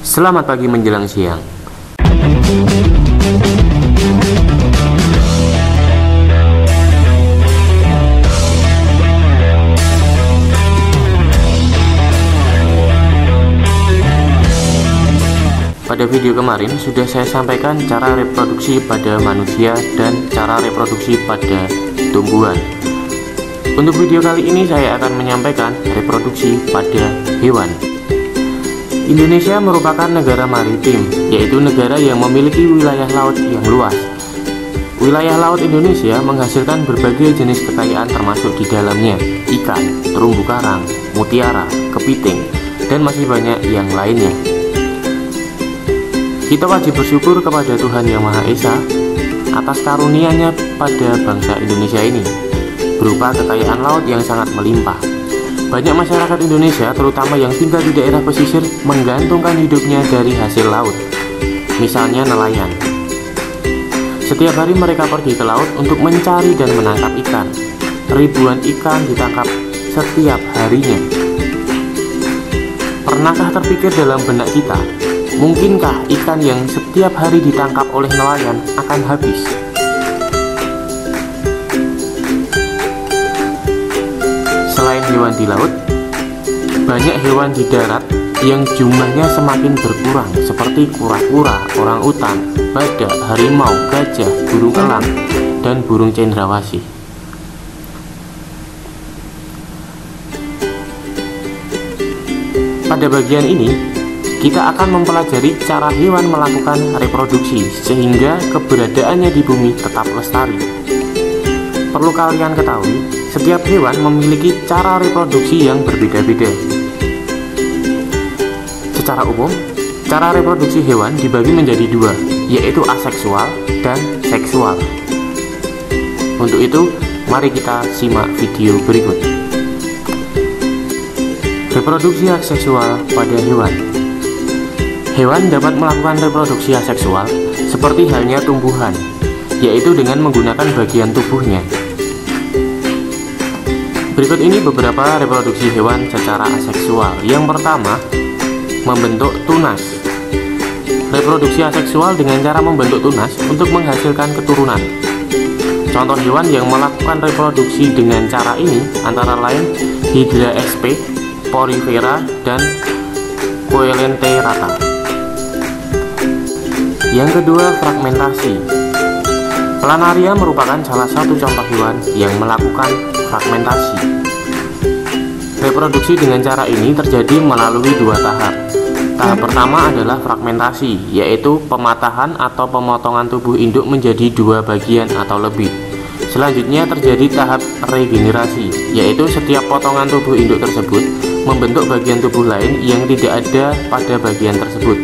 Selamat pagi menjelang siang. Pada video kemarin sudah saya sampaikan cara reproduksi pada manusia dan cara reproduksi pada tumbuhan. Untuk video kali ini saya akan menyampaikan reproduksi pada hewan. Indonesia merupakan negara maritim, yaitu negara yang memiliki wilayah laut yang luas. Wilayah laut Indonesia menghasilkan berbagai jenis kekayaan termasuk di dalamnya ikan, terumbu karang, mutiara, kepiting, dan masih banyak yang lainnya. Kita wajib bersyukur kepada Tuhan Yang Maha Esa atas karunia-Nya pada bangsa Indonesia ini, berupa kekayaan laut yang sangat melimpah. Banyak masyarakat Indonesia, terutama yang tinggal di daerah pesisir, menggantungkan hidupnya dari hasil laut, misalnya nelayan. Setiap hari mereka pergi ke laut untuk mencari dan menangkap ikan. Ribuan ikan ditangkap setiap harinya. Pernahkah terpikir dalam benak kita, mungkinkah ikan yang setiap hari ditangkap oleh nelayan akan habis? Selain hewan di laut, banyak hewan di darat yang jumlahnya semakin berkurang, seperti kura-kura, orangutan, badak, harimau, gajah, burung elang, dan burung cendrawasih. Pada bagian ini, kita akan mempelajari cara hewan melakukan reproduksi sehingga keberadaannya di bumi tetap lestari. Perlu kalian ketahui, setiap hewan memiliki cara reproduksi yang berbeda-beda. Secara umum, cara reproduksi hewan dibagi menjadi dua, yaitu aseksual dan seksual. Untuk itu, mari kita simak video berikut. Reproduksi aseksual pada hewan. Hewan dapat melakukan reproduksi aseksual seperti halnya tumbuhan, yaitu dengan menggunakan bagian tubuhnya. Berikut ini beberapa reproduksi hewan secara aseksual. Yang pertama, membentuk tunas. Reproduksi aseksual dengan cara membentuk tunas untuk menghasilkan keturunan. Contoh hewan yang melakukan reproduksi dengan cara ini antara lain Hydra sp, Porifera, dan Coelenterata. Yang kedua, fragmentasi. Planaria merupakan salah satu contoh hewan yang melakukan fragmentasi. Reproduksi dengan cara ini terjadi melalui dua tahap. Tahap pertama adalah fragmentasi, yaitu pematahan atau pemotongan tubuh induk menjadi dua bagian atau lebih. Selanjutnya terjadi tahap regenerasi, yaitu setiap potongan tubuh induk tersebut membentuk bagian tubuh lain yang tidak ada pada bagian tersebut.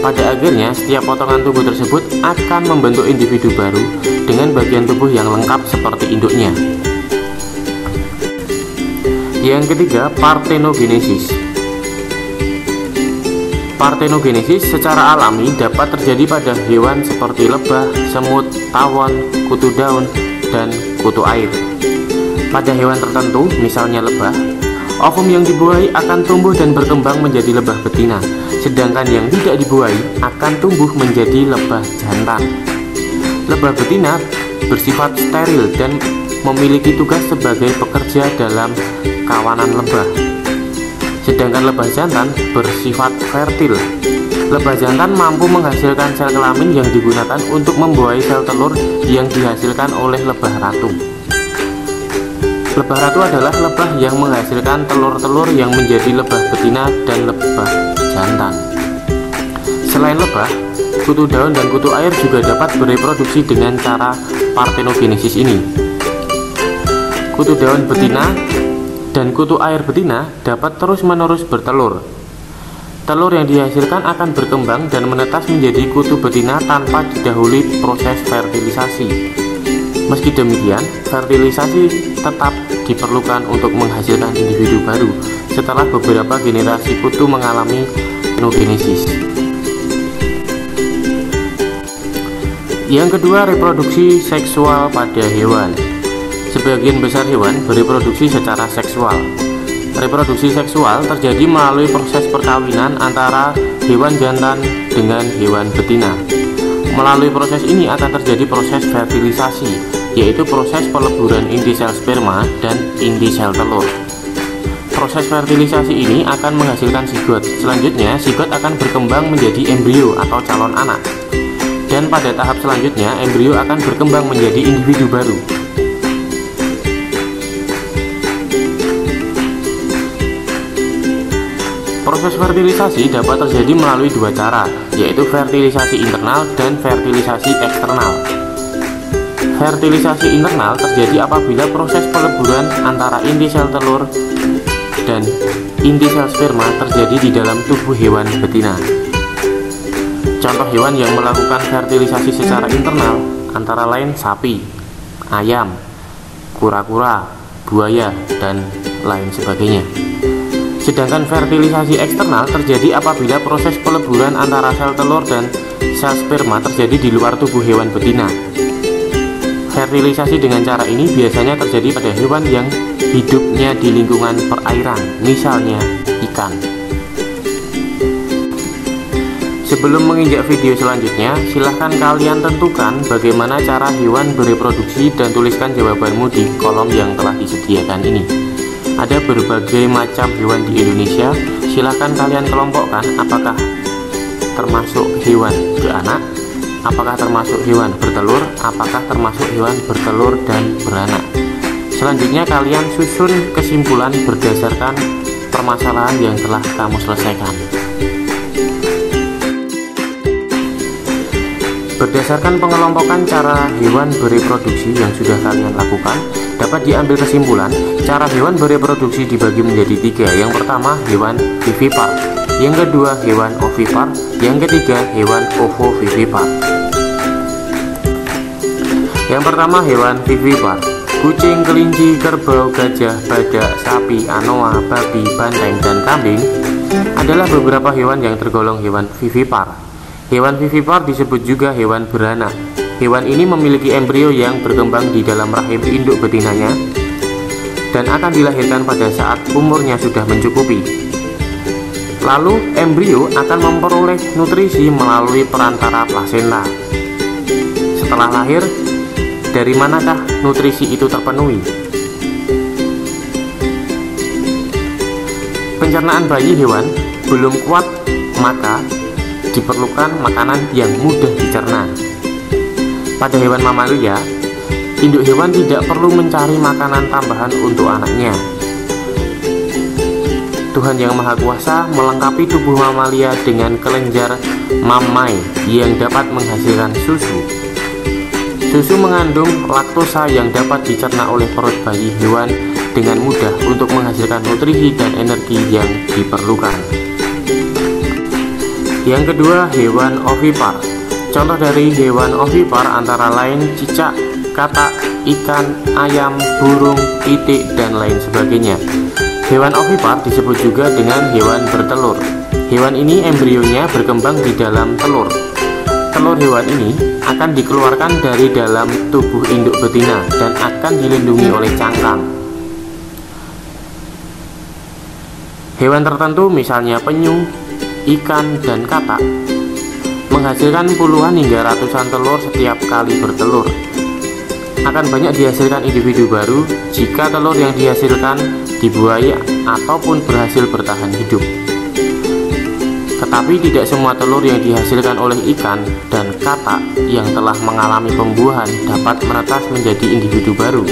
Pada akhirnya, setiap potongan tubuh tersebut akan membentuk individu baru dengan bagian tubuh yang lengkap seperti induknya. Yang ketiga, partenogenesis. Partenogenesis secara alami dapat terjadi pada hewan seperti lebah, semut, tawon, kutu daun, dan kutu air. Pada hewan tertentu, misalnya lebah, ovum yang dibuahi akan tumbuh dan berkembang menjadi lebah betina, sedangkan yang tidak dibuahi akan tumbuh menjadi lebah jantan. Lebah betina bersifat steril dan memiliki tugas sebagai pekerja dalam kawanan lebah, sedangkan lebah jantan bersifat fertil. Lebah jantan mampu menghasilkan sel kelamin yang digunakan untuk membuahi sel telur yang dihasilkan oleh lebah ratu. Lebah ratu adalah lebah yang menghasilkan telur-telur yang menjadi lebah betina dan lebah jantan. Selain lebah, kutu daun dan kutu air juga dapat bereproduksi dengan cara partenogenesis ini. Kutu daun betina dan kutu air betina dapat terus-menerus bertelur. Telur yang dihasilkan akan berkembang dan menetas menjadi kutu betina tanpa didahului proses fertilisasi. Meski demikian, fertilisasi tetap diperlukan untuk menghasilkan individu baru setelah beberapa generasi kutu mengalami partenogenesis. Yang kedua, reproduksi seksual pada hewan. Sebagian besar hewan bereproduksi secara seksual. Reproduksi seksual terjadi melalui proses perkawinan antara hewan jantan dengan hewan betina. Melalui proses ini akan terjadi proses fertilisasi, yaitu proses peleburan inti sel sperma dan inti sel telur. Proses fertilisasi ini akan menghasilkan zigot. Selanjutnya, zigot akan berkembang menjadi embrio atau calon anak. Dan pada tahap selanjutnya, embrio akan berkembang menjadi individu baru. Proses fertilisasi dapat terjadi melalui dua cara, yaitu fertilisasi internal dan fertilisasi eksternal. Fertilisasi internal terjadi apabila proses peleburan antara inti sel telur dan inti sel sperma terjadi di dalam tubuh hewan betina. Contoh hewan yang melakukan fertilisasi secara internal antara lain sapi, ayam, kura-kura, buaya, dan lain sebagainya. Sedangkan fertilisasi eksternal terjadi apabila proses peleburan antara sel telur dan sel sperma terjadi di luar tubuh hewan betina. Fertilisasi dengan cara ini biasanya terjadi pada hewan yang hidupnya di lingkungan perairan, misalnya ikan. Sebelum menginjak video selanjutnya, silahkan kalian tentukan bagaimana cara hewan bereproduksi dan tuliskan jawabanmu di kolom yang telah disediakan ini. Ada berbagai macam hewan di Indonesia, silahkan kalian kelompokkan apakah termasuk hewan beranak, apakah termasuk hewan bertelur, apakah termasuk hewan bertelur dan beranak. Selanjutnya kalian susun kesimpulan berdasarkan permasalahan yang telah kamu selesaikan. Berdasarkan pengelompokan cara hewan bereproduksi yang sudah kalian lakukan, dapat diambil kesimpulan cara hewan bereproduksi dibagi menjadi tiga. Yang pertama, hewan vivipar. Yang kedua, hewan ovipar. Yang ketiga, hewan ovovivipar. Yang pertama, hewan vivipar. Kucing, kelinci, kerbau, gajah, badak, sapi, anoa, babi, banteng, dan kambing adalah beberapa hewan yang tergolong hewan vivipar. Hewan vivipar disebut juga hewan beranak. Hewan ini memiliki embrio yang berkembang di dalam rahim induk betinanya dan akan dilahirkan pada saat umurnya sudah mencukupi. Lalu embrio akan memperoleh nutrisi melalui perantara plasenta. Setelah lahir, dari manakah nutrisi itu terpenuhi? Pencernaan bayi hewan belum kuat, maka diperlukan makanan yang mudah dicerna. Pada hewan mamalia, induk hewan tidak perlu mencari makanan tambahan untuk anaknya. Tuhan Yang Maha Kuasa melengkapi tubuh mamalia dengan kelenjar mammae yang dapat menghasilkan susu. Susu mengandung laktosa yang dapat dicerna oleh perut bayi hewan dengan mudah untuk menghasilkan nutrisi dan energi yang diperlukan. Yang kedua, hewan ovipar. Contoh dari hewan ovipar antara lain cicak, katak, ikan, ayam, burung, pitik, dan lain sebagainya. Hewan ovipar disebut juga dengan hewan bertelur. Hewan ini embrionya berkembang di dalam telur. Telur hewan ini akan dikeluarkan dari dalam tubuh induk betina dan akan dilindungi oleh cangkang. Hewan tertentu misalnya penyu, ikan, dan katak menghasilkan puluhan hingga ratusan telur setiap kali bertelur. Akan banyak dihasilkan individu baru jika telur yang dihasilkan dibuai ataupun berhasil bertahan hidup. Tetapi tidak semua telur yang dihasilkan oleh ikan dan katak yang telah mengalami pembuahan dapat menetas menjadi individu baru.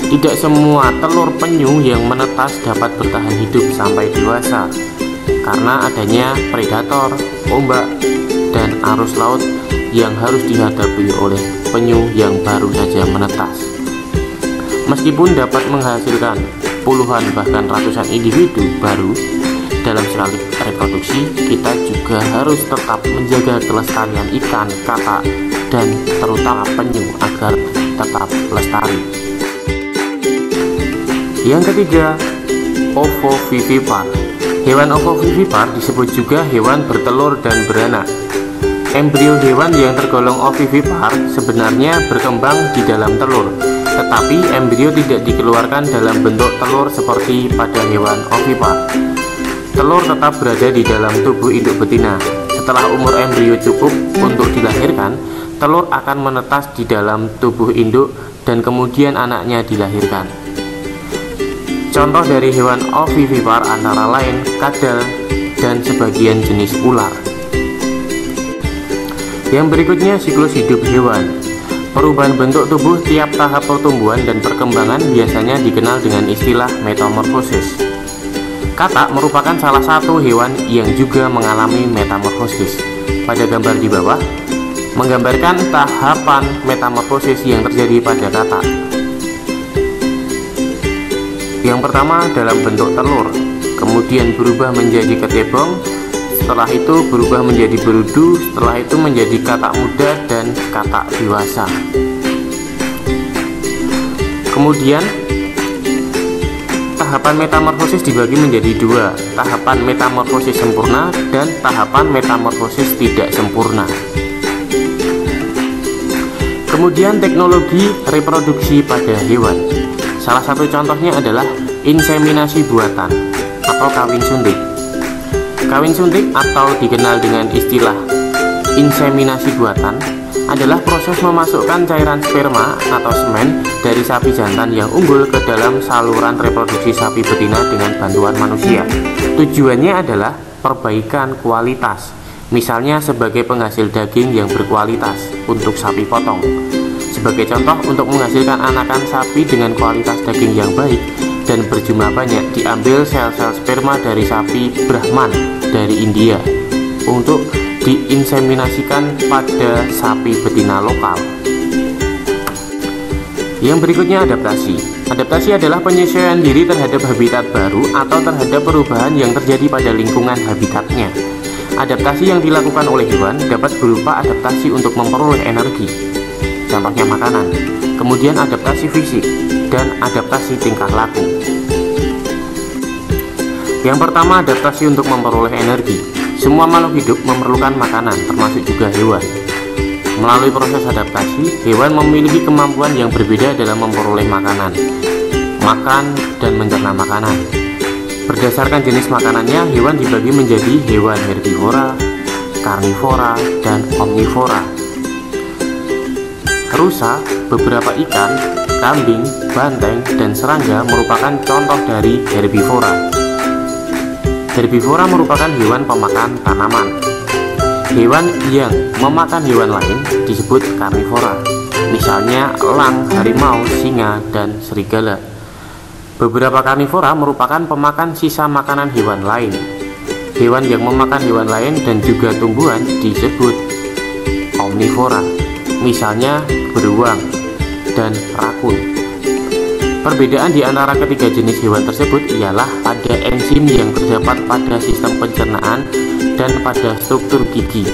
Tidak semua telur penyu yang menetas dapat bertahan hidup sampai dewasa karena adanya predator, ombak, dan arus laut yang harus dihadapi oleh penyu yang baru saja menetas. Meskipun dapat menghasilkan puluhan bahkan ratusan individu baru dalam sekali reproduksi, kita juga harus tetap menjaga kelestarian ikan, katak, dan terutama penyu agar tetap lestari. Yang ketiga, ovovivipar. Hewan ovovivipar disebut juga hewan bertelur dan beranak. Embrio hewan yang tergolong ovovivipar sebenarnya berkembang di dalam telur. tetapi embrio tidak dikeluarkan dalam bentuk telur seperti pada hewan ovipar. Telur tetap berada di dalam tubuh induk betina. Setelah umur embrio cukup untuk dilahirkan, telur akan menetas di dalam tubuh induk dan kemudian anaknya dilahirkan. Contoh dari hewan ovivipar antara lain kadal dan sebagian jenis ular. Yang berikutnya siklus hidup hewan. Perubahan bentuk tubuh tiap tahap pertumbuhan dan perkembangan biasanya dikenal dengan istilah metamorfosis. Katak merupakan salah satu hewan yang juga mengalami metamorfosis. Pada gambar di bawah menggambarkan tahapan metamorfosis yang terjadi pada katak. Yang pertama dalam bentuk telur, kemudian berubah menjadi ketebong, setelah itu berubah menjadi berudu, setelah itu menjadi katak muda dan katak dewasa. Kemudian tahapan metamorfosis dibagi menjadi dua, tahapan metamorfosis sempurna dan tahapan metamorfosis tidak sempurna. Kemudian teknologi reproduksi pada hewan. Salah satu contohnya adalah inseminasi buatan atau kawin suntik. Kawin suntik atau dikenal dengan istilah inseminasi buatan adalah proses memasukkan cairan sperma atau semen dari sapi jantan yang unggul ke dalam saluran reproduksi sapi betina dengan bantuan manusia. Tujuannya adalah perbaikan kualitas, misalnya sebagai penghasil daging yang berkualitas untuk sapi potong. Sebagai contoh, untuk menghasilkan anakan sapi dengan kualitas daging yang baik dan berjumlah banyak, diambil sel-sel sperma dari sapi Brahman dari India untuk diinseminasikan pada sapi betina lokal. Yang berikutnya adaptasi. Adaptasi adalah penyesuaian diri terhadap habitat baru atau terhadap perubahan yang terjadi pada lingkungan habitatnya. Adaptasi yang dilakukan oleh hewan dapat berupa adaptasi untuk memperoleh energi, contohnya makanan, kemudian adaptasi fisik, dan adaptasi tingkah laku. Yang pertama, adaptasi untuk memperoleh energi. Semua makhluk hidup memerlukan makanan, termasuk juga hewan. Melalui proses adaptasi, hewan memiliki kemampuan yang berbeda dalam memperoleh makanan, makan, dan mencerna makanan. Berdasarkan jenis makanannya, hewan dibagi menjadi hewan herbivora, karnivora, dan omnivora. Rusa, beberapa ikan, kambing, banteng, dan serangga merupakan contoh dari herbivora. Herbivora merupakan hewan pemakan tanaman. Hewan yang memakan hewan lain disebut karnivora, misalnya elang, harimau, singa, dan serigala. Beberapa karnivora merupakan pemakan sisa makanan hewan lain. Hewan yang memakan hewan lain dan juga tumbuhan disebut omnivora, misalnya beruang dan rakun. Perbedaan di antara ketiga jenis hewan tersebut ialah pada enzim yang terdapat pada sistem pencernaan dan pada struktur gigi.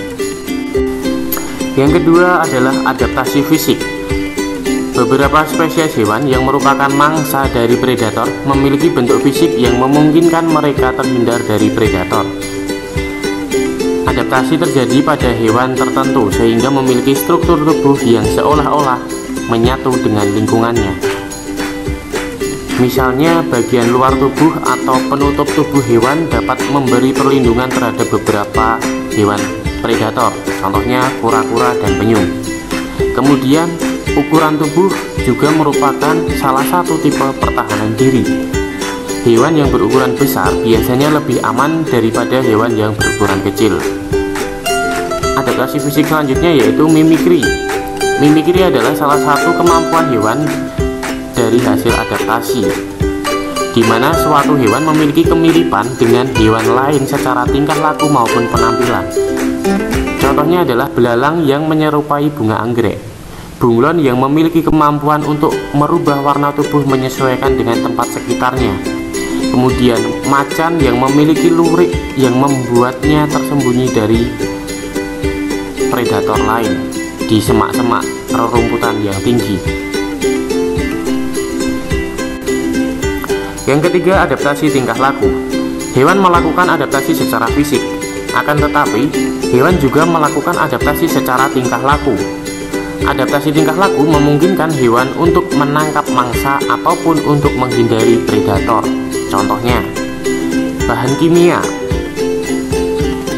Yang kedua adalah adaptasi fisik. Beberapa spesies hewan yang merupakan mangsa dari predator memiliki bentuk fisik yang memungkinkan mereka terhindar dari predator. Adaptasi terjadi pada hewan tertentu sehingga memiliki struktur tubuh yang seolah-olah menyatu dengan lingkungannya. Misalnya, bagian luar tubuh atau penutup tubuh hewan dapat memberi perlindungan terhadap beberapa hewan predator, contohnya kura-kura dan penyu. Kemudian, ukuran tubuh juga merupakan salah satu tipe pertahanan diri. Hewan yang berukuran besar biasanya lebih aman daripada hewan yang berukuran kecil. Adaptasi fisik selanjutnya yaitu mimikri. Mimikri adalah salah satu kemampuan hewan dari hasil adaptasi, di mana suatu hewan memiliki kemiripan dengan hewan lain secara tingkah laku maupun penampilan. Contohnya adalah belalang yang menyerupai bunga anggrek, bunglon yang memiliki kemampuan untuk merubah warna tubuh menyesuaikan dengan tempat sekitarnya, kemudian macan yang memiliki lurik yang membuatnya tersembunyi dari predator lain di semak-semak rerumputan yang tinggi. Yang ketiga, adaptasi tingkah laku. Hewan melakukan adaptasi secara fisik, akan tetapi hewan juga melakukan adaptasi secara tingkah laku. Adaptasi tingkah laku memungkinkan hewan untuk menangkap mangsa ataupun untuk menghindari predator. Contohnya, bahan kimia.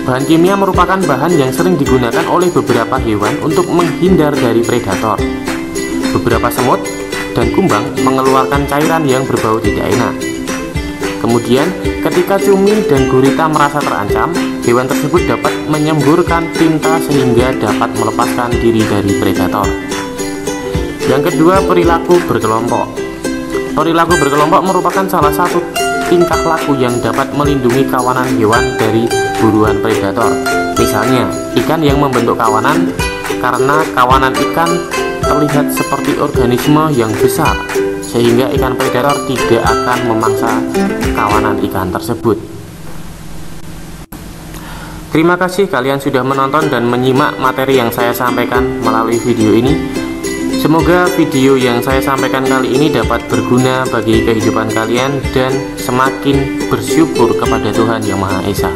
Bahan kimia merupakan bahan yang sering digunakan oleh beberapa hewan untuk menghindar dari predator. Beberapa semut dan kumbang mengeluarkan cairan yang berbau tidak enak. Kemudian, ketika cumi dan gurita merasa terancam, hewan tersebut dapat menyemburkan tinta sehingga dapat melepaskan diri dari predator. Yang kedua, perilaku berkelompok. Perilaku berkelompok merupakan salah satu tingkah laku yang dapat melindungi kawanan hewan dari buruan predator. Misalnya, ikan yang membentuk kawanan karena kawanan ikan terlihat seperti organisme yang besar, sehingga ikan predator tidak akan memangsa kawanan ikan tersebut. Terima kasih kalian sudah menonton dan menyimak materi yang saya sampaikan melalui video ini. Semoga video yang saya sampaikan kali ini dapat berguna bagi kehidupan kalian dan semakin bersyukur kepada Tuhan Yang Maha Esa.